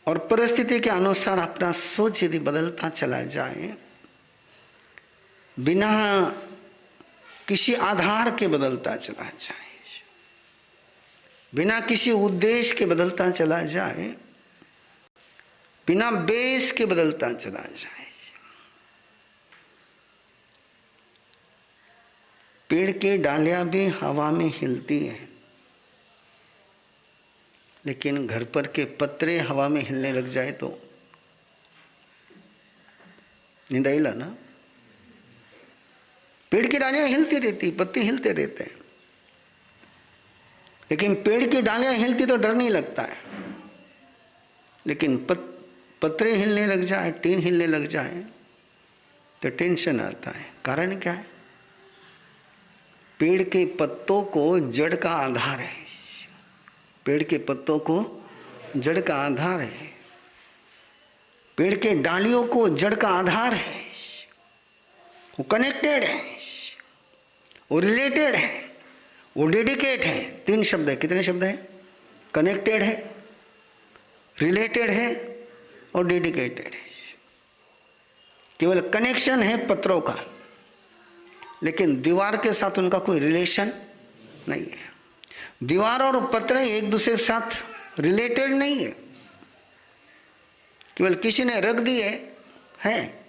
और परिस्थिति के अनुसार अपना सोच यदि बदलता चला जाए, बिना किसी आधार के बदलता चला जाए, बिना किसी उद्देश्य के बदलता चला जाए, बिना बेस के बदलता चला जाए। पेड़ की डालियां भी हवा में हिलती हैं, लेकिन घर पर के पत्रे हवा में हिलने लग जाए तो नींद आई ला ना। पेड़ की डालियां हिलती रहती, पत्ते हिलते रहते हैं, लेकिन पेड़ की डालियां हिलती तो डर नहीं लगता है, लेकिन पत्रे हिलने लग जाए, टीन हिलने लग जाए तो टेंशन आता है। कारण क्या है? पेड़ के पत्तों को जड़ का आधार है, पेड़ के पत्तों को जड़ का आधार है, पेड़ के डालियों को जड़ का आधार है। वो कनेक्टेड है, वो रिलेटेड है, वो डेडिकेट है। 3 शब्द है। कितने शब्द है? कनेक्टेड है, रिलेटेड है और डेडिकेटेड है। केवल कनेक्शन है पत्रों का, लेकिन दीवार के साथ उनका कोई रिलेशन नहीं है। दीवार और पत्रे एक दूसरे के साथ रिलेटेड नहीं है, केवल किसी ने रख दिए है।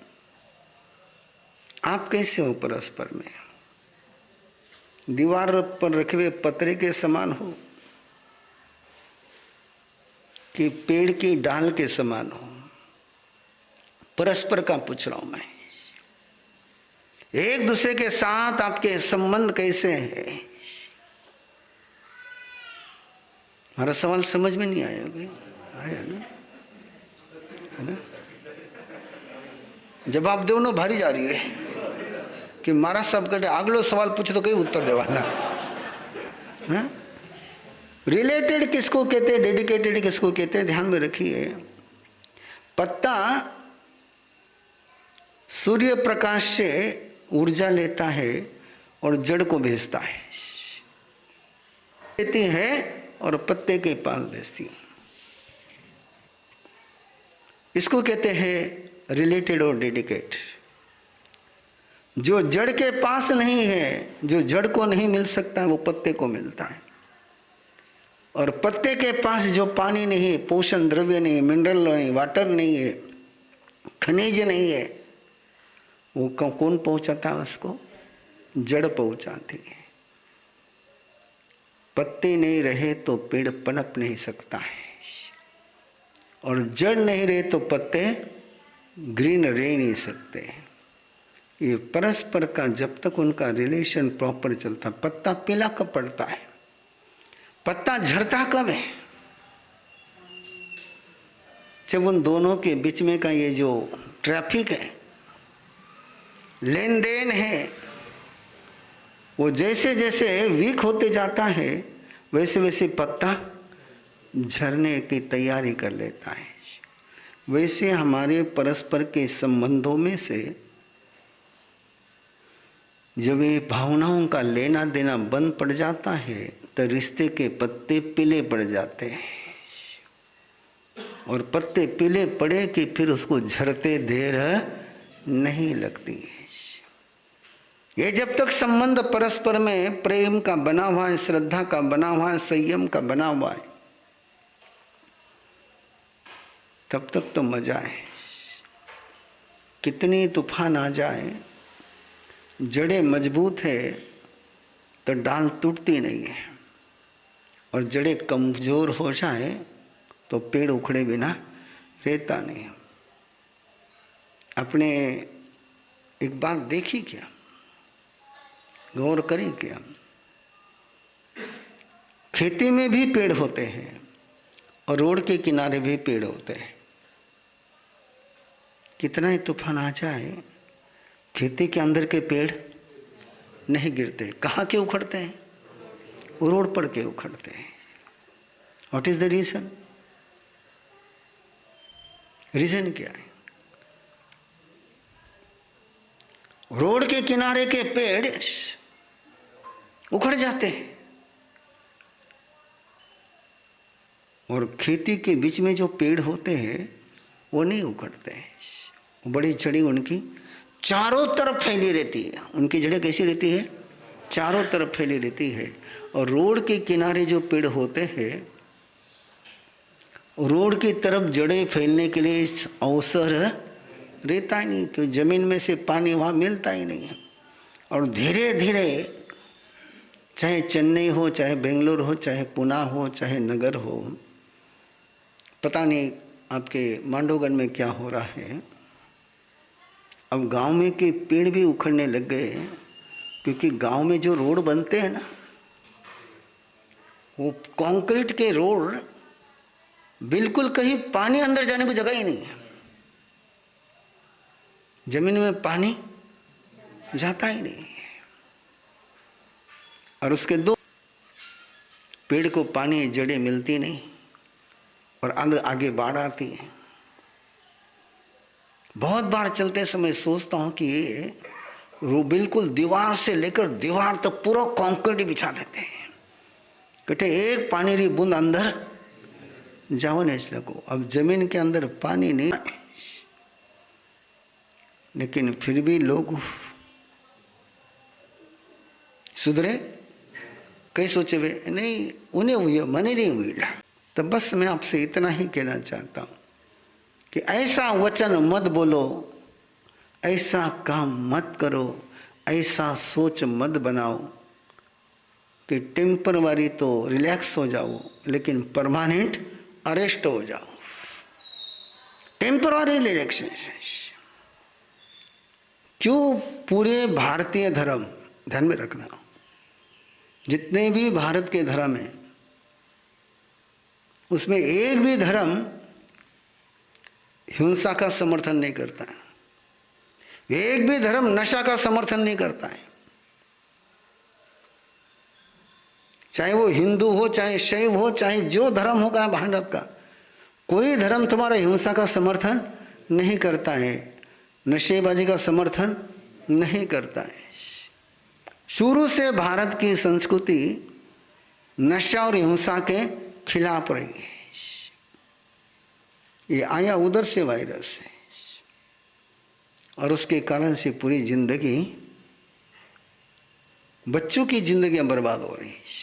आप कैसे हो परस्पर में? दीवार पर रखे हुए पत्रे के समान हो कि पेड़ की डाल के समान हो? परस्पर का पूछ रहा हूं मैं। एक दूसरे के साथ आपके संबंध कैसे हैं? हमारा सवाल समझ में नहीं आया भाई? आया ना? है ना? जवाब दो ना, भारी जा रही है कि मारा सब कटे अगलो सवाल पूछो तो कई उत्तर देवाना। रिलेटेड किसको कहते हैं, डेडिकेटेड किसको कहते हैं? ध्यान में रखिए। पत्ता सूर्य प्रकाश से ऊर्जा लेता है और जड़ को भेजता है, लेती है और पत्ते के पास भेजती है। इसको कहते हैं रिलेटेड और डेडिकेट। जो जड़ के पास नहीं है, जो जड़ को नहीं मिल सकता है, वो पत्ते को मिलता है। और पत्ते के पास जो पानी नहीं है, पोषण द्रव्य नहीं, मिनरल नहीं, वाटर नहीं है, खनिज नहीं है, वो कौन पहुंचाता है उसको? जड़ पहुंचाती है। पत्ते नहीं रहे तो पेड़ पनप नहीं सकता है, और जड़ नहीं रहे तो पत्ते ग्रीन रह नहीं सकते। ये परस्पर का जब तक उनका रिलेशन प्रॉपर चलता, पत्ता पीला कब पड़ता है? पत्ता झड़ता कब है? जब उन दोनों के बीच में का ये जो ट्रैफिक है, लेन देन है, वो जैसे जैसे वीक होते जाता है, वैसे वैसे पत्ता झरने की तैयारी कर लेता है। वैसे हमारे परस्पर के संबंधों में से जब ये भावनाओं का लेना देना बंद पड़ जाता है तो रिश्ते के पत्ते पीले पड़ जाते हैं, और पत्ते पीले पड़े कि फिर उसको झड़ते देर नहीं लगती है। ये जब तक संबंध परस्पर में प्रेम का बना हुआ है, श्रद्धा का बना हुआ है, संयम का बना हुआ है, तब तक तो मजा है। कितनी तूफान आ जाए, जड़ें मजबूत है तो डाल टूटती नहीं है, और जड़ें कमजोर हो जाए तो पेड़ उखड़े बिना रहता नहीं। अपने एक बात देखी क्या, गौर करी क्या? खेती में भी पेड़ होते हैं और रोड के किनारे भी पेड़ होते हैं। कितना ही तूफान आ जाए, खेती के अंदर के पेड़ नहीं गिरते। कहाँ के उखड़ते हैं? वो रोड पर के उखड़ते हैं। What is the reason? Reason क्या है? रोड के किनारे के पेड़ उखड़ जाते हैं, और खेती के बीच में जो पेड़ होते हैं वो नहीं उखड़ते हैं, वो बड़ी जड़ी उनकी चारों तरफ फैली रहती है। उनकी जड़ें कैसी रहती है? चारों तरफ फैली रहती है। और रोड के किनारे जो पेड़ होते हैं, रोड की तरफ जड़ें फैलने के लिए अवसर रहता ही नहीं, क्योंकि जमीन में से पानी वहाँ मिलता ही नहीं है। और धीरे धीरे, चाहे चेन्नई हो, चाहे बेंगलोर हो, चाहे पुणे हो, चाहे नगर हो, पता नहीं आपके मांडोगन में क्या हो रहा है, अब गांव में के पेड़ भी उखड़ने लग गए। क्योंकि गांव में जो रोड बनते हैं ना, वो कंक्रीट के रोड, बिल्कुल कहीं पानी अंदर जाने को जगह ही नहीं है। जमीन में पानी जाता ही नहीं है। और उसके दो, पेड़ को पानी जड़ें मिलती नहीं और आगे बाढ़ आती है। बहुत बार चलते समय सोचता हूं कि ये वो बिल्कुल दीवार से लेकर दीवार तक पूरा कंक्रीट बिछा देते हैं, कहते एक पानी की बूंद अंदर जाओ नहीं सको। अब जमीन के अंदर पानी नहीं, लेकिन फिर भी लोग सुधरे कई सोचे वे नहीं, उन्हें हुई मने नहीं हुई। तो बस मैं आपसे इतना ही कहना चाहता हूं कि ऐसा वचन मत बोलो, ऐसा काम मत करो, ऐसा सोच मत बनाओ कि टेम्पररी तो रिलैक्स हो जाओ, लेकिन परमानेंट अरेस्ट हो जाओ। टेम्पररी रिलैक्सेशन क्यों? पूरे भारतीय धर्म, ध्यान में रखना, जितने भी भारत के धर्म हैं, उसमें एक भी धर्म हिंसा का समर्थन नहीं करता है, एक भी धर्म नशा का समर्थन नहीं करता है। चाहे वो हिंदू हो, चाहे शैव हो, चाहे जो धर्म होगा भारत का, कोई धर्म तुम्हारा हिंसा का समर्थन नहीं करता है, नशेबाजी का समर्थन नहीं करता है। शुरू से भारत की संस्कृति नशा और हिंसा के खिलाफ रही है। ये आया उधर से वायरस है, और उसके कारण से पूरी जिंदगी, बच्चों की जिंदगियां बर्बाद हो रही है।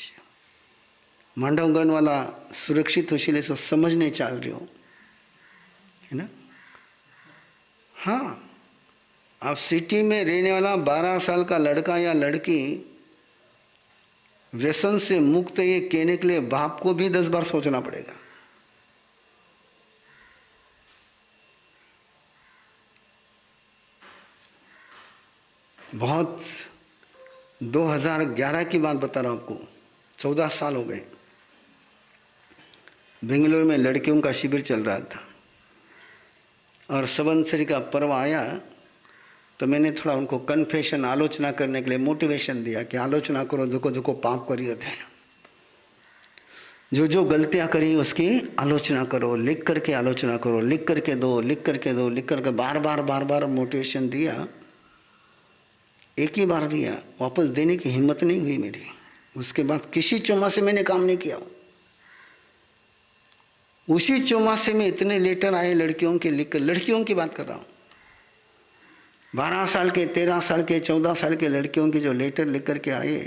मांडवगन वाला सुरक्षित हो, इसलिए सो समझने चाल रहे हो, है ना? हाँ, आप सिटी में रहने वाला 12 साल का लड़का या लड़की व्यसन से मुक्त, ये कहने के लिए बाप को भी 10 बार सोचना पड़ेगा। बहुत 2011 की बात बता रहा हूं आपको, 14 साल हो गए। बेंगलुरु में लड़कियों का शिविर चल रहा था और संवत्सरी का पर्व आया, तो मैंने थोड़ा उनको कन्फेशन, आलोचना करने के लिए मोटिवेशन दिया कि आलोचना करो, जो को पाप करिए थे, जो गलतियां करी उसकी आलोचना करो, लिख करके आलोचना करो, लिख करके दो, लिख करके दो, लिख करके बार बार मोटिवेशन दिया। एक ही बार दिया, वापस देने की हिम्मत नहीं हुई मेरी। उसके बाद किसी चौमासे मैंने काम नहीं किया। उसी चौमासे में इतने लेटर आए लड़कियों के, लिख कर, लड़कियों की बात कर रहा हूं, 12 साल के, 13 साल के, 14 साल के लड़कियों के जो लेटर लिख करके आए,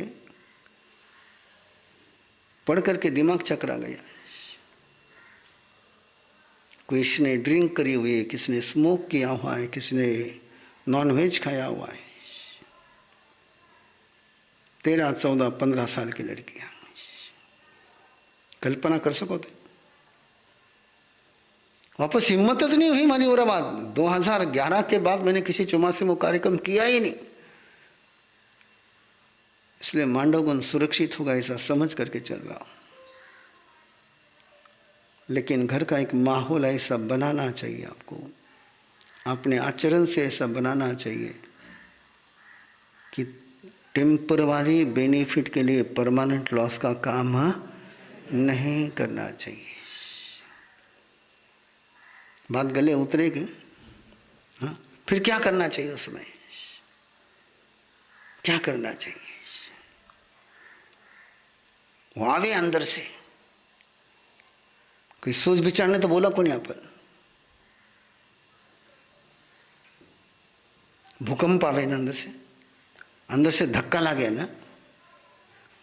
पढ़ करके दिमाग चकरा गया। किसी ने ड्रिंक करी हुई है, किसी ने स्मोक किया हुआ है, किसी ने नॉनवेज खाया हुआ है। 13, 14, 15 साल की लड़कियां, कल्पना कर सको थे? वापस हिम्मत तो नहीं हुई हमारी। और बाद 2011 के बाद मैंने किसी चौमासे में कार्यक्रम किया ही नहीं। इसलिए मांडवगन सुरक्षित होगा ऐसा समझ करके चल रहा हूं। लेकिन घर का एक माहौल ऐसा बनाना चाहिए आपको, अपने आचरण से ऐसा बनाना चाहिए कि टेम्पररी बेनिफिट के लिए परमानेंट लॉस का काम नहीं करना चाहिए। बात गले उतरेगी? हाँ, फिर क्या करना चाहिए? उसमें क्या करना चाहिए? वो आवे अंदर से, कोई सोच विचार ने तो बोला को नहीं अपन। भूकंप आवे ना अंदर से धक्का लागे ना,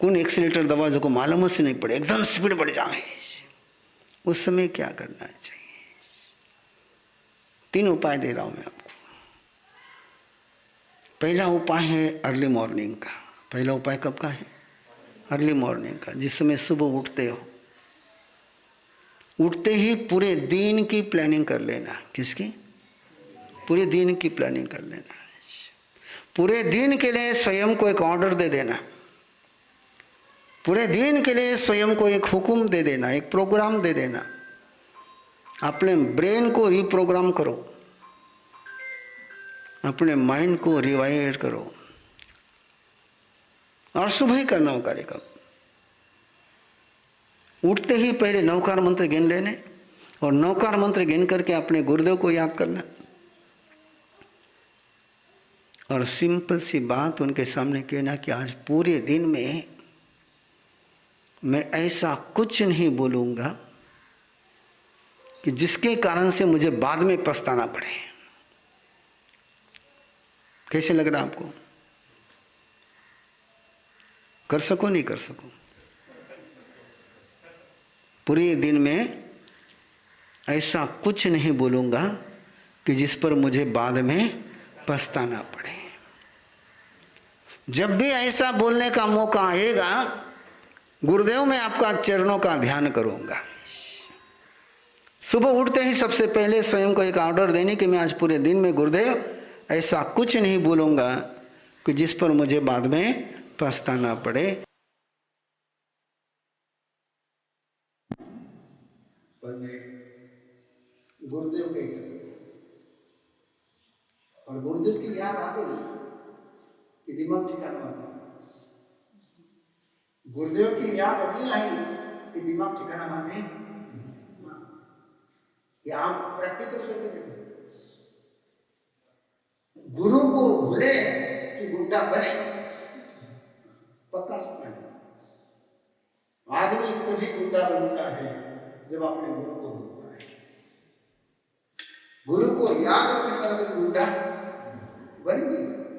कौन एक्सीलेटर दबा जो को मालूम से नहीं पड़े, एकदम स्पीड बढ़ जाए, उस समय क्या करना चाहिए? 3 उपाय दे रहा हूं मैं आपको। पहला उपाय है अर्ली मॉर्निंग का। पहला उपाय कब का है? अर्ली मॉर्निंग का। जिस समय सुबह उठते हो, उठते ही पूरे दिन की प्लानिंग कर लेना। किसकी? पूरे दिन की प्लानिंग कर लेना। पूरे दिन के लिए स्वयं को एक ऑर्डर दे देना। पूरे दिन के लिए स्वयं को एक हुक्म दे देना, एक प्रोग्राम दे देना। अपने ब्रेन को रिप्रोग्राम करो, अपने माइंड को रिवाइर करो, और सुबह ही करना हो कार्यक्रम। उठते ही पहले नवकार मंत्र गिन लेने, और नवकार मंत्र गिन करके अपने गुरुदेव को याद करना, और सिंपल सी बात उनके सामने कहना कि आज पूरे दिन में मैं ऐसा कुछ नहीं बोलूंगा कि जिसके कारण से मुझे बाद में पछताना पड़े। कैसे लग रहा आपको? कर सको नहीं कर सको? पूरे दिन में ऐसा कुछ नहीं बोलूंगा कि जिस पर मुझे बाद में पछताना पड़े। जब भी ऐसा बोलने का मौका आएगा, गुरुदेव मैं आपका चरणों का ध्यान करूंगा। सुबह उठते ही सबसे पहले स्वयं को एक ऑर्डर देने कि मैं आज पूरे दिन में गुरुदेव ऐसा कुछ नहीं बोलूंगा कि जिस पर मुझे बाद में पछताना पड़े। गुरुदेव के और गुरुदेव की याद आ गई कि दिमाग ठिकाना आ गया। गुरुदेव की याद नहीं आई कि दिमाग ठिकाना आ गया। ये आप प्रैक्टिकल करके देखो। गुरु को भूले कि गुंडा बने, पक्का सपना है। आदमी तभी गुंडा बनता है जब अपने गुरु को भूलता है। गुरु को याद रखने वाला कोई गुंडा बन नहीं सकता।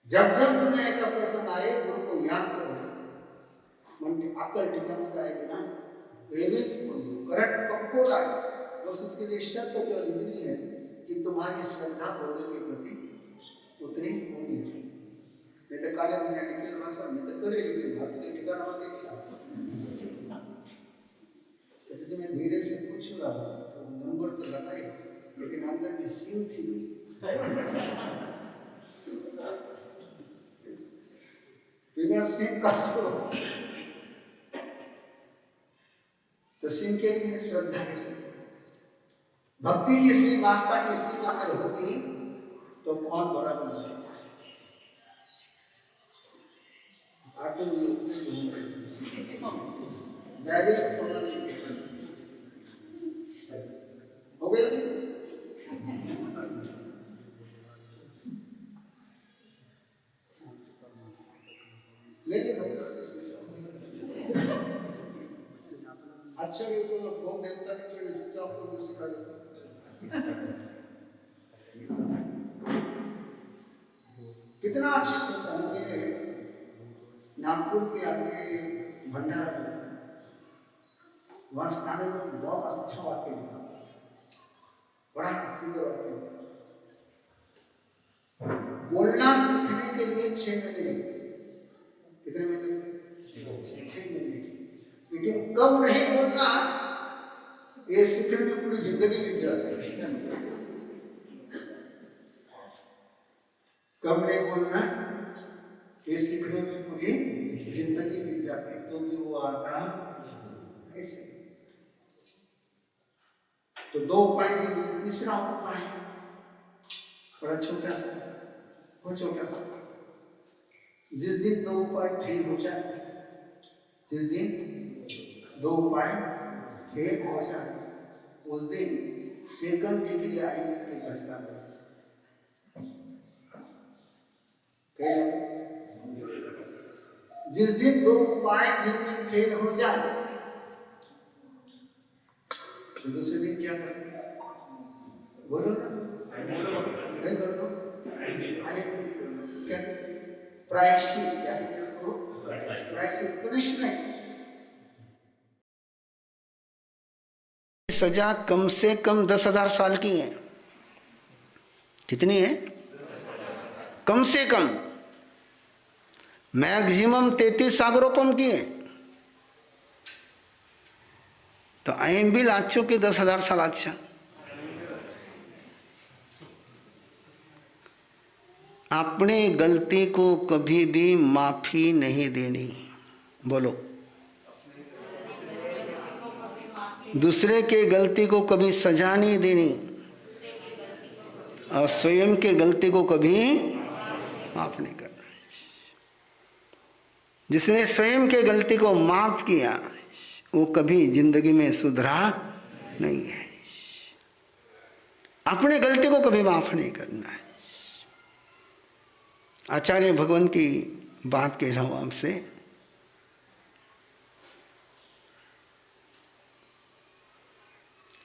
जब जब तुम्हें ऐसा प्रसंग आए, गुरु को याद करो, मन की अकल ठिकाने का है ना, करंट पक्को लाए। बस उसके लिए शर्त केवल इतनी है कि तुम्हारी श्रद्धा गुरुदेव के प्रति उतनी होनी चाहिए। नहीं तो काले दुनिया निकल भाषा में तो करे, लेकिन हाथ के ठिकाना मत देखिए। तो मैं धीरे से पूछ रहा हूँ तो नंबर तो लगाए, लेकिन अंदर में सीन थी। बिना सीन का तो सीन के लिए श्रद्धा के सीन, भक्ति की सीन, आस्था की सीन अगर होगी तो कौन बड़ा बन सकता है? हो गया अच्छा ये तो फोन देता नहीं, तो इससे आपको भी सिखा देता। कितना अच्छा होता है। नागपुर के आगे भंडारा, वहां स्थानीय लोग बहुत अच्छा वाक्य लिखा, बड़ा सुंदर वाक्य। बोलना सीखने के लिए 6 महीने, कितने महीने? 6 महीने। लेकिन कब नहीं बोलना ये सीखने में पूरी जिंदगी बीत जाती है। कब नहीं बोलना ये सीखने में पूरी जिंदगी बीत जाती है, तो भी वो आता ऐसे। तो 2 उपाय दिए। तीसरा उपाय बड़ा छोटा सा, बहुत छोटा सा। जिस दिन 2 उपाय फेल हो जाए, जिस दिन 2 उपाय फेल हो जाए, उस दिन सेकंड डे के लिए आएंगे के फैसला करें। जिस दिन 2 उपाय दिन में फेल हो जाए, दूसरे दिन क्या करेंगे? बोलो ना, नहीं कर दो। क्या प्रायश्चित, क्या कहते हैं उसको? प्रायश्चित, पनिशमेंट। सजा कम से कम 10,000 साल की है। कितनी है? कम से कम। मैक्सिमम 33 सागरोपम की है। तो आईएम बिल आचो के 10,000 साल अच्छा। अपने गलती को कभी भी माफी नहीं देनी। बोलो, दूसरे के गलती को कभी सजा नहीं देनी और स्वयं के गलती को कभी माफ नहीं करना। जिसने स्वयं के गलती को माफ किया वो कभी जिंदगी में सुधरा नहीं है। अपने गलती को कभी माफ नहीं करना है। आचार्य भगवान की बात कह रहा हूं आपसे।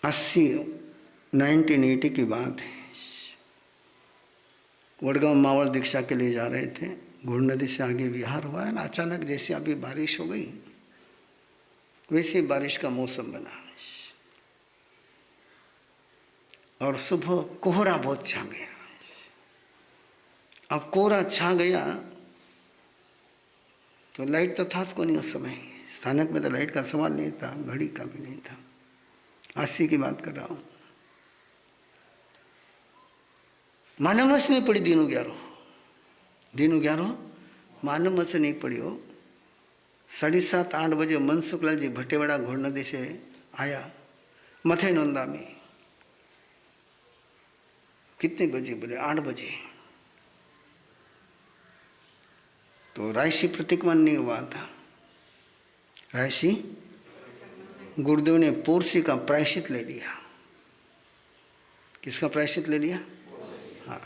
1980 की बात है। वडगांव मावल दीक्षा के लिए जा रहे थे। घुड़ नदी से आगे विहार हुआ है ना, अचानक जैसे अभी बारिश हो गई वैसे बारिश का मौसम बना और सुबह कोहरा बहुत छा गया। अब कोहरा छा गया तो लाइट तो था को नहीं उस समय। स्थानक में तो लाइट का सवाल नहीं था, घड़ी का भी नहीं था। 80 की बात कर रहा हूं। मानवमस नहीं पड़ी दिनों 11 मानवमस नहीं पड़ी हो। 7:30-8 बजे मनसुख लाल जी भटेवाड़ा घोड़ नदी से आया मथे नंदा में। कितने बजे? बोले 8 बजे। तो रायसी प्रतिक्रमण नहीं हुआ था। रायसी गुरुदेव ने पोरसी का प्रायश्चित ले लिया। किसका प्रायश्चित ले लिया? हाँ,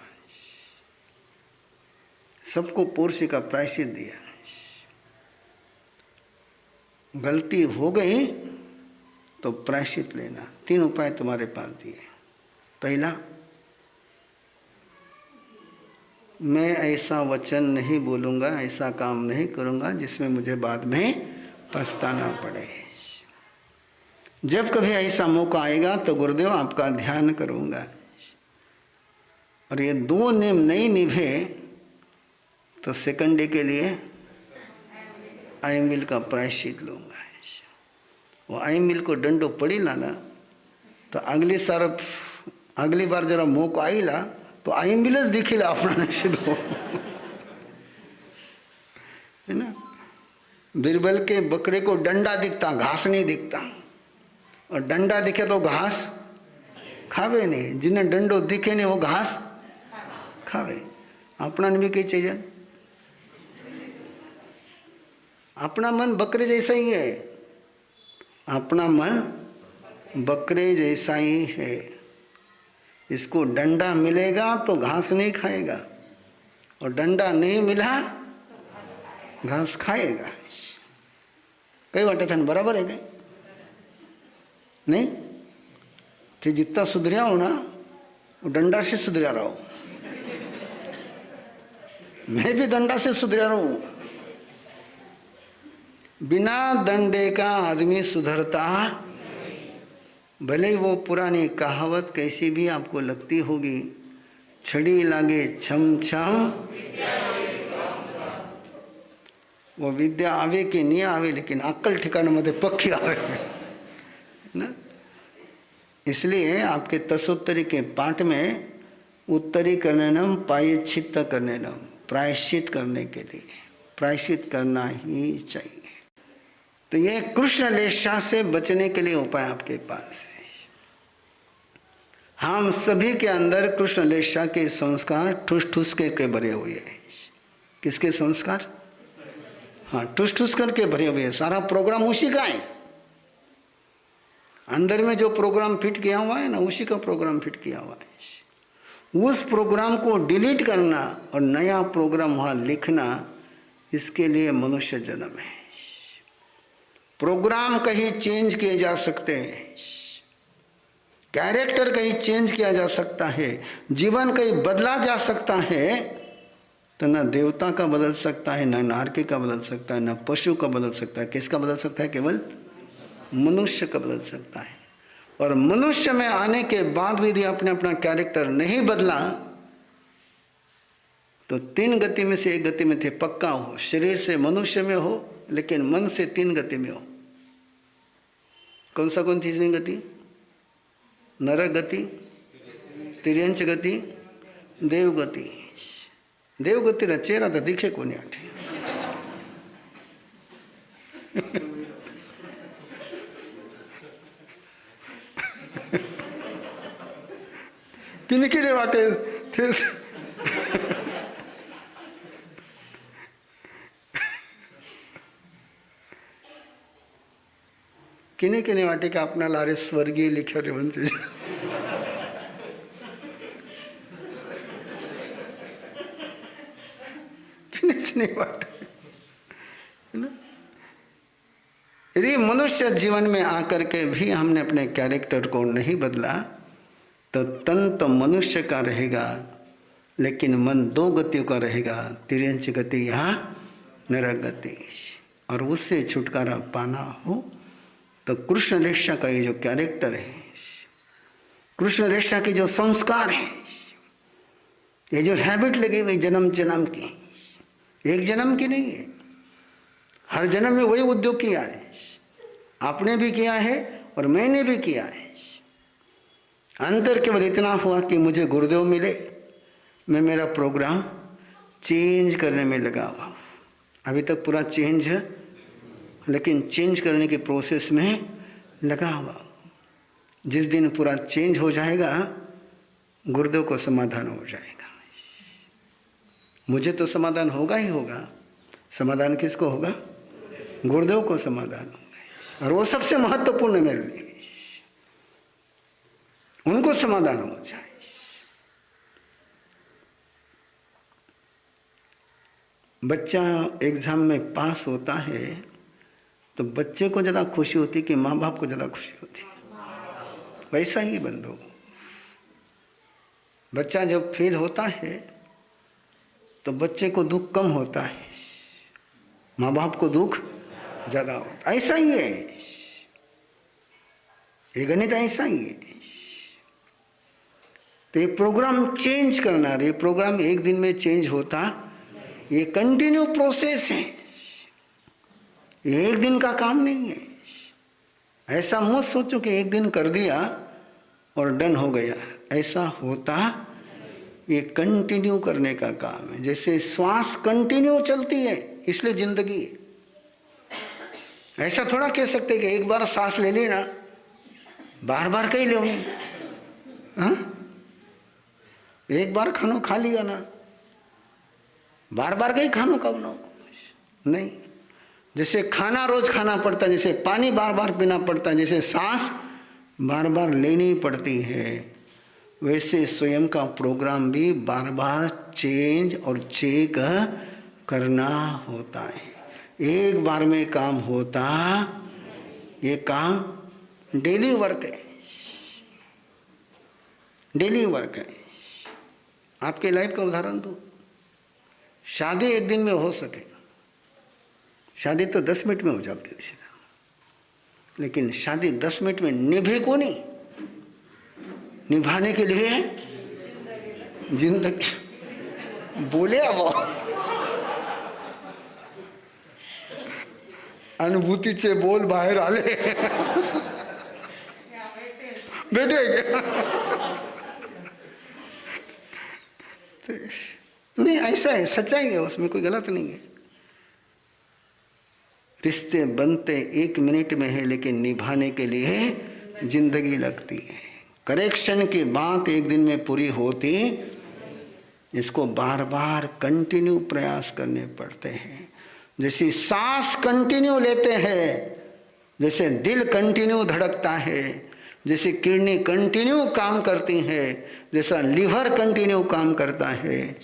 सबको पोरसी का प्रायश्चित दिया। गलती हो गई तो प्रायश्चित लेना। 3 उपाय तुम्हारे पास दिए। पहला, मैं ऐसा वचन नहीं बोलूंगा, ऐसा काम नहीं करूंगा जिसमें मुझे बाद में पछताना पड़े। जब कभी ऐसा मौका आएगा तो गुरुदेव आपका ध्यान करूंगा। और ये 2 नियम नहीं निभे तो सेकंड डे के लिए आईएमविल का प्रायश्चित लूंगा। वो आईएमविल को डंडो पड़ी लाना तो अगली बार जरा मौका आईला तो आईएमविलच दिखीला अपना निषेध हो, है ना। बीरबल के बकरे को डंडा दिखता, घास नहीं दिखता। और डंडा दिखे तो घास खावे नहीं। जिन्हें डंडो दिखे नहीं वो घास खावे। अपना भी कई चाहिए। अपना मन बकरे जैसा ही है। अपना मन बकरे जैसा ही है। इसको डंडा मिलेगा तो घास नहीं खाएगा और डंडा नहीं मिला घास खाएगा। कई वाटे था बराबर है क्या? नहीं तो जितना सुधरिया हो ना वो डंडा से सुधरिया रहा हो। मैं भी डंडा से सुधरिया रहा हूं। बिना डंडे का आदमी सुधरता भले ही वो पुरानी कहावत कैसी भी आपको लगती होगी, छड़ी लागे छम छम, वो विद्या आवे कि नहीं आवे लेकिन अक्कल ठिकाने मध्ये पक्की आवे ना। इसलिए आपके तसोत्तरी के पाठ में उत्तरी करनेनम प्रायश्चित करनेनम, प्रायश्चित करने के लिए प्रायश्चित करना ही चाहिए। तो ये कृष्ण लेशा से बचने के लिए उपाय आपके पास है। हम सभी के अंदर कृष्ण लेशा के संस्कार ठुस ठुस के भरे हुए हैं। किसके संस्कार? हाँ, ठुस ठुस करके भरे हुए हैं। सारा प्रोग्राम उसी का है। अंदर में जो प्रोग्राम फिट किया हुआ है ना, उसी का प्रोग्राम फिट किया हुआ है। उस प्रोग्राम को डिलीट करना और नया प्रोग्राम वहां लिखना, इसके लिए मनुष्य जन्म है। प्रोग्राम कहीं चेंज किए जा सकते हैं कैरेक्टर कहीं चेंज किया जा सकता है, जीवन कहीं बदला जा सकता है, तो न देवता का बदल सकता है, न नारकी का बदल सकता है, न पशु का बदल सकता है। किसका बदल सकता है? केवल मनुष्य का बदल सकता है। और मनुष्य में आने के बाद भी यदि आपने अपना कैरेक्टर नहीं बदला तो 3 गति में से 1 गति में थे पक्का हो। शरीर से मनुष्य में हो, लेकिन मन से 3 गति में हो। कौन सी 3 गति? नरक गति, तिर्यंच गति, देव गति। देव गति रा चेहरा तो दिखे को नहीं आठे। किने वाटे थे किने वाटे के अपना लारे स्वर्गीय लिखे रे वंश किने वाटे है ना। यदि मनुष्य जीवन में आकर के भी हमने अपने कैरेक्टर को नहीं बदला तो तन तो मनुष्य का रहेगा, लेकिन मन 2 गतियों का रहेगा, तिर्यंच गति या नरक गति। और उससे छुटकारा पाना हो तो कृष्ण रेखा का ये जो कैरेक्टर है, कृष्ण रेखा के जो संस्कार है, ये जो हैबिट लगी हुई जन्म जन्म की, एक जन्म की नहीं है, हर जन्म में वही उद्योग किया है। आपने भी किया है और मैंने भी किया है। अंतर केवल इतना हुआ कि मुझे गुरुदेव मिले, मैं मेरा प्रोग्राम चेंज करने में लगा हुआ। अभी तक पूरा चेंज, लेकिन चेंज करने की प्रोसेस में लगा हुआ। जिस दिन पूरा चेंज हो जाएगा गुरुदेव को समाधान हो जाएगा। मुझे तो समाधान होगा ही होगा। समाधान किसको होगा? गुरुदेव को समाधान होगा। और वो सबसे महत्वपूर्ण है मेरे लिए, उनको समाधान हो जाए। बच्चा एग्जाम में पास होता है तो बच्चे को ज़्यादा खुशी होती कि माँ बाप को ज़्यादा खुशी होती। वैसा ही बंधु, बच्चा जब फेल होता है तो बच्चे को दुख कम होता है, माँ बाप को दुख ज़्यादा होता। ऐसा ही है ये गणित, ऐसा ही है। तो ये प्रोग्राम चेंज करना, ये प्रोग्राम एक दिन में चेंज होता, ये कंटिन्यू प्रोसेस है, ये एक दिन का काम नहीं है। ऐसा मत सोचो कि एक दिन कर दिया और डन हो गया, ऐसा होता ये कंटिन्यू करने का काम है। जैसे श्वास कंटिन्यू चलती है इसलिए जिंदगी है। ऐसा थोड़ा कह सकते कि एक बार सांस ले ली ना बार बार कहीं लो, हाँ? एक बार खानो खा लिया ना बार बार कहीं खानो कब नो नहीं। जैसे खाना रोज खाना पड़ता है, जैसे पानी बार बार पीना पड़ता है, जैसे सांस बार बार लेनी पड़ती है, वैसे स्वयं का प्रोग्राम भी बार बार चेंज और चेक करना होता है। एक बार में काम होता, ये काम डेली वर्क है, डेली वर्क है। आपके लाइफ का उदाहरण दो, शादी एक दिन में हो सके, शादी तो 10 मिनट में हो जाती है, लेकिन शादी 10 मिनट में निभे को नहीं, निभाने के लिए जिंदगी बोले अब अनुभूति से बोल बाहर आले बेटे नहीं, ऐसा है, सच्चाई है, उसमें कोई गलत नहीं है। रिश्ते बनते 1 मिनट में है, लेकिन निभाने के लिए जिंदगी लगती है। करेक्शन की बात एक दिन में पूरी होती, इसको बार बार कंटिन्यू प्रयास करने पड़ते हैं। जैसे सांस कंटिन्यू लेते हैं, जैसे दिल कंटिन्यू धड़कता है, जैसे किडनी कंटिन्यू काम करती है, जैसा लिवर कंटिन्यू काम करता है,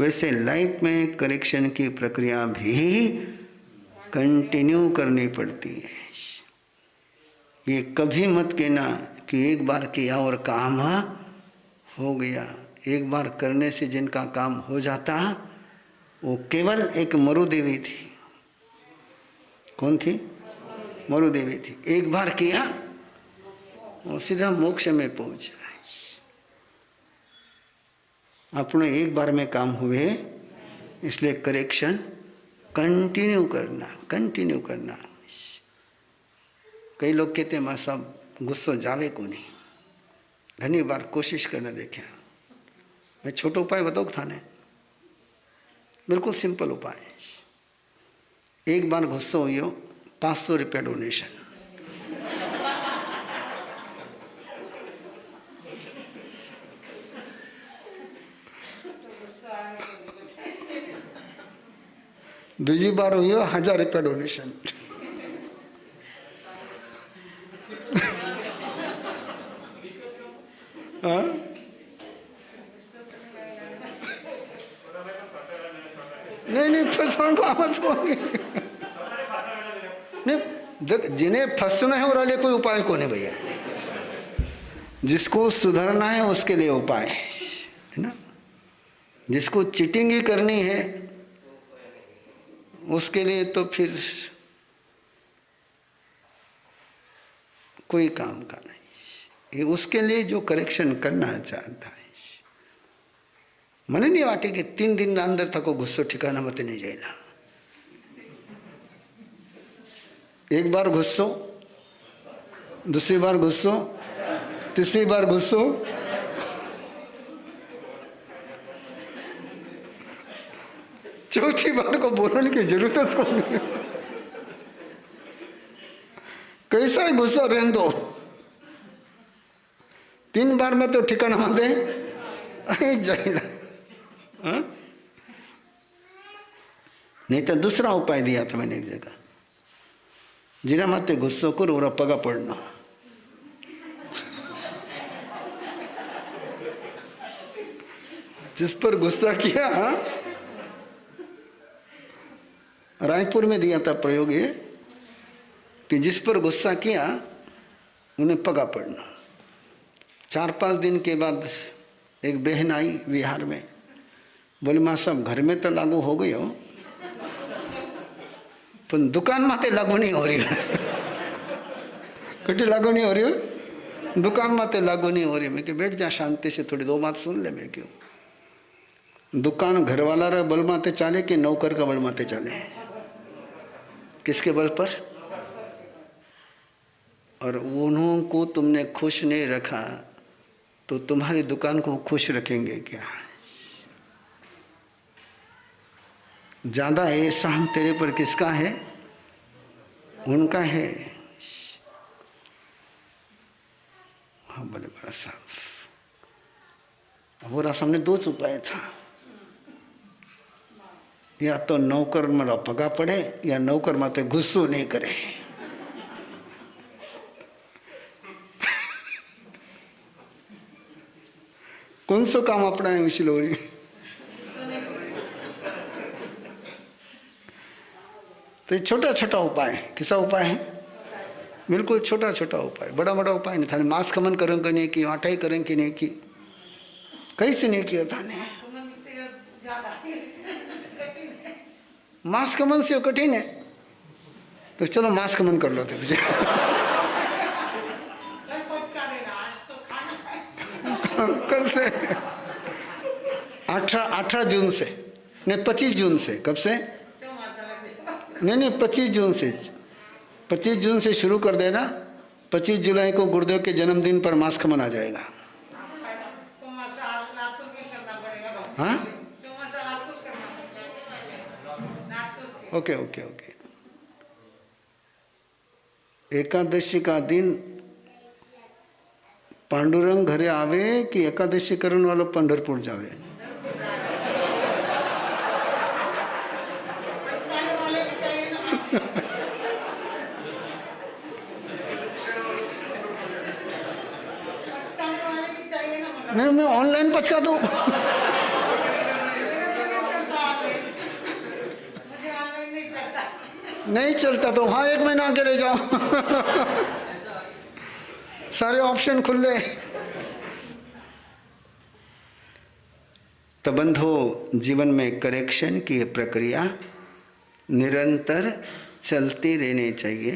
वैसे लाइफ में करेक्शन की प्रक्रिया भी कंटिन्यू करनी पड़ती है। ये कभी मत कहना कि एक बार किया और काम हो गया। एक बार करने से जिनका काम हो जाता वो केवल एक मरु देवी थी। कौन थी? मरु देवी थी। एक बार किया वो सीधा मोक्ष में पहुंच गए। अपने एक बार में काम हुए, इसलिए करेक्शन कंटिन्यू करना। कई लोग कहते हैं मां साहब गुस्सो जावे को नहीं, घनी बार कोशिश करना देखे। मैं छोटो उपाय बताओ थाने, बिल्कुल सिंपल उपाय। एक बार गुस्सो हुई हो, 500 रुपया डोनेशन। दूसरी बार हुई हो, 1000 रुपया डोनेशन। हाँ? नहीं फंसवान को आवाज होगी नहीं। देख, जिन्हें फंसना है और कोई उपाय को नहीं भैया। जिसको सुधरना है उसके लिए उपाय है ना। जिसको चीटिंग ही करनी है उसके लिए तो फिर कोई काम का नहीं। ये उसके लिए जो करेक्शन करना चाहता है। મને नहीं वाटे कि 3 दिन अंदर तक गुस्सो ठिकाना मत नहीं जाएगा। एक बार गुस्सो, दूसरी बार गुस्सो, तीसरी बार गुस्सो, चौथी बार को बोलने की जरूरत को नहीं। कैसा है गुस्सा रहने दो, 3 बार में तो ठिकाना मत जाएगा। नहीं तो दूसरा उपाय दिया था मैंने एक जगह, जिना माते गुस्सो करो और पगा पड़ना। जिस पर गुस्सा किया, रायपुर में दिया था प्रयोग ये कि जिस पर गुस्सा किया उन्हें पगा पड़ना। 4-5 दिन के बाद एक बहन आई बिहार में, बोले मां साहब घर में तो लागू हो गई हो पर दुकान माते लागू नहीं हो रही। कटी लागू नहीं हो रही हो, दुकान माते लागू नहीं हो रही। मैं कि बैठ जा शांति से, थोड़ी 2 बात सुन ले। मैं क्यों, दुकान घर वाला रा बल माते चाले कि नौकर का बल माते चाले? किसके बल पर? और उनको तुमने खुश नहीं रखा तो तुम्हारी दुकान को खुश रखेंगे क्या? ज्यादा एहसान तेरे पर किसका है? उनका है। हाँ बोले बड़ा साहब, हमारा सामने 2 उपाय था, या तो नौकर मारा पगा पड़े या नौकर माते गुस्सो नहीं करे। कौन सा काम अपना है उसी लोग ने? तो ये छोटा छोटा उपाय। किसा उपाय है? बिल्कुल छोटा छोटा उपाय, बड़ा बड़ा उपाय नहीं था। मांस खमन करें कि नहीं की, आटा ही करें कि नहीं की, कहीं से नहीं किया था ने। मांस खमन से कठिन है तो चलो मांस खमन कर लो। कल से 18 जून से नहीं 25 जून से। कब से? नहीं 25 जून से। 25 जून से शुरू कर देना। 25 जुलाई को गुरुदेव के जन्मदिन पर मांस खमन आ जाएगा। हाँ ओके ओके ओके। एकादशी का दिन पांडुरंग घरे आवे कि एकादशी करने वालों पंढरपुर जावे? नहीं मैं ऑनलाइन पचका दूं। नहीं चलता तो हाँ 1 महीना आगे रह जाओ। सारे ऑप्शन खुले। तो बंधो, जीवन में करेक्शन की प्रक्रिया निरंतर चलती रहनी चाहिए।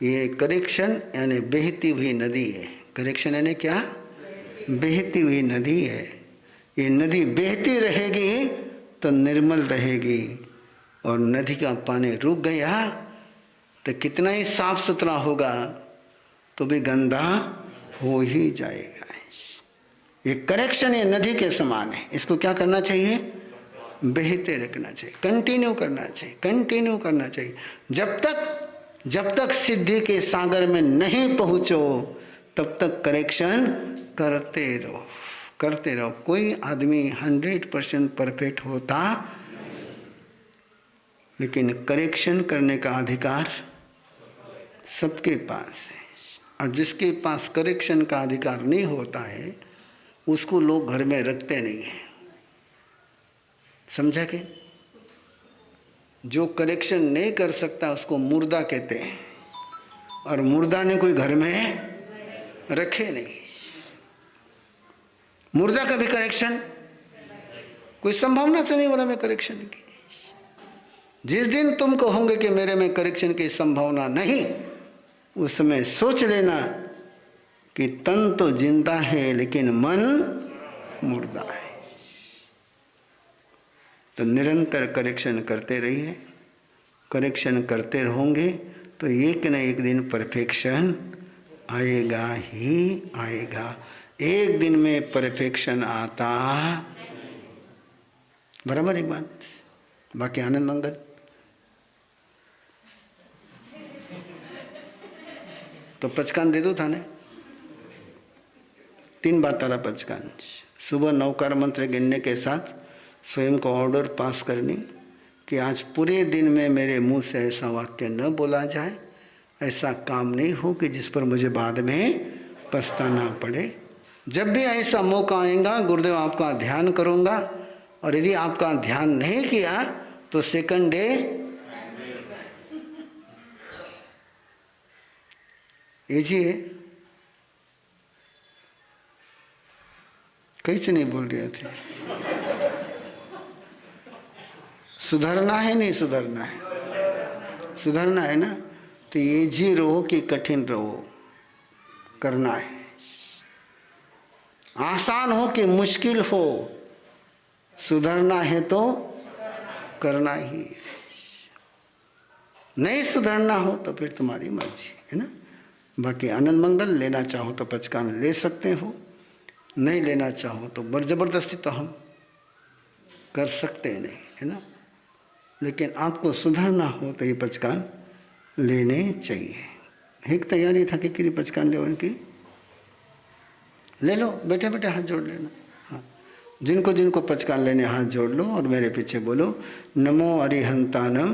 ये करेक्शन यानी बहती हुई नदी है। करेक्शन यानी क्या? बहती हुई नदी है। ये नदी बहती रहेगी तो निर्मल रहेगी, और नदी का पानी रुक गया तो कितना ही साफ सुथरा होगा तो भी गंदा हो ही जाएगा। ये करेक्शन ये नदी के समान है। इसको क्या करना चाहिए? बहते रखना चाहिए, कंटिन्यू करना चाहिए, कंटिन्यू करना चाहिए। जब तक सिद्धि के सागर में नहीं पहुंचो तब तक करेक्शन करते रहो, करते रहो। कोई आदमी 100% परफेक्ट होता, लेकिन करेक्शन करने का अधिकार सबके पास है। और जिसके पास करेक्शन का अधिकार नहीं होता है उसको लोग घर में रखते नहीं है। समझा कि जो करेक्शन नहीं कर सकता उसको मुर्दा कहते हैं, और मुर्दा ने कोई घर में रखे नहीं। मुर्दा का भी करेक्शन कोई संभावना तो नहीं बना में करेक्शन की। जिस दिन तुम कहोगे कि मेरे में करेक्शन की संभावना नहीं, उस समय सोच लेना कि तन तो जिंदा है लेकिन मन मुर्दा है। तो निरंतर करेक्शन करते रहिए। करेक्शन करते रहोगे तो एक न एक दिन परफेक्शन आएगा ही आएगा। एक दिन में परफेक्शन आता, बराबर एक बात। बाकी आनंद मंगल। तो पचकान दे दो थाने। 3 बार तारा पचकान। सुबह 9 कार मंत्र गिनने के साथ स्वयं को ऑर्डर पास करनी कि आज पूरे दिन में मेरे मुंह से ऐसा वाक्य न बोला जाए, ऐसा काम नहीं हो कि जिस पर मुझे बाद में पछताना पड़े। जब भी ऐसा मौका आएगा गुरुदेव आपका ध्यान करूँगा, और यदि आपका ध्यान नहीं किया तो सेकंड डे लीजिए। कहीं से नहीं बोल रहे थे। सुधरना है नहीं सुधरना है? सुधरना है ना? तो ये जी रहो कि कठिन रहो, करना है। आसान हो कि मुश्किल हो, सुधरना है तो करना ही। नहीं सुधरना हो तो फिर तुम्हारी मर्जी है ना। बाकी आनंद मंगल लेना चाहो तो पचकान ले सकते हो, नहीं लेना चाहो तो जबरदस्ती तो हम कर सकते नहीं है ना। लेकिन आपको सुधरना हो तो ये पचकान लेने चाहिए। एक तैयारी था कि पचकान ले उनकी ले लो, बैठे बैठे हाथ जोड़ लेना। हाँ, जिनको जिनको पचकान लेने हाथ जोड़ लो और मेरे पीछे बोलो, नमो अरिहंतानम,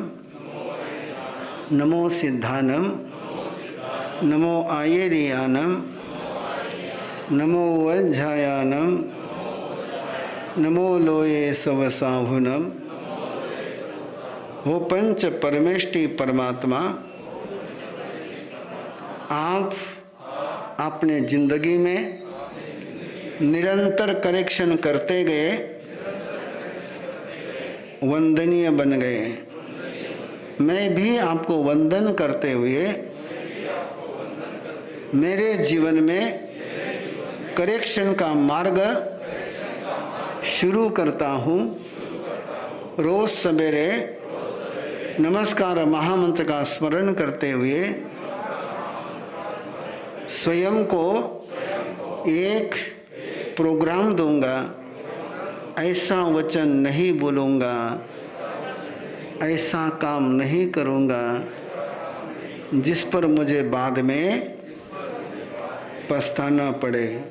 नमो सिद्धानम, नमो आयेरियानम, नमो वज्झायानम, नमो लोये सवसाहुनम। हो पंच परमेष्टि परमात्मा, आप अपने जिंदगी में निरंतर करेक्शन करते गए, वंदनीय बन गए। मैं भी आपको वंदन करते हुए मेरे जीवन में करेक्शन का मार्ग शुरू करता हूँ। रोज सवेरे नमस्कार महामंत्र का स्मरण करते हुए स्वयं को एक प्रोग्राम दूंगा। ऐसा वचन नहीं बोलूँगा, ऐसा काम नहीं करूँगा जिस पर मुझे बाद में पछताना पड़े।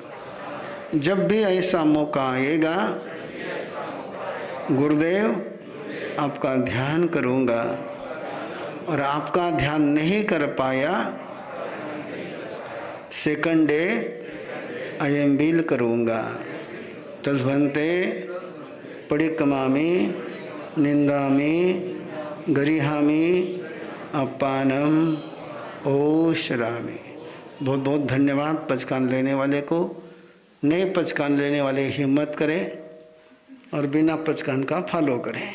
जब भी ऐसा मौका आएगा गुरुदेव आपका ध्यान करूँगा, और आपका ध्यान नहीं कर पाया सेकंड डे अयंबिल करूँगा। तस्भंते परिकमामि निंदामि गरिहामि अपानम ओशरामि। बहुत बहुत धन्यवाद पचकान लेने वाले को। नए पचकान लेने वाले हिम्मत करें और बिना पचकान का फॉलो करें।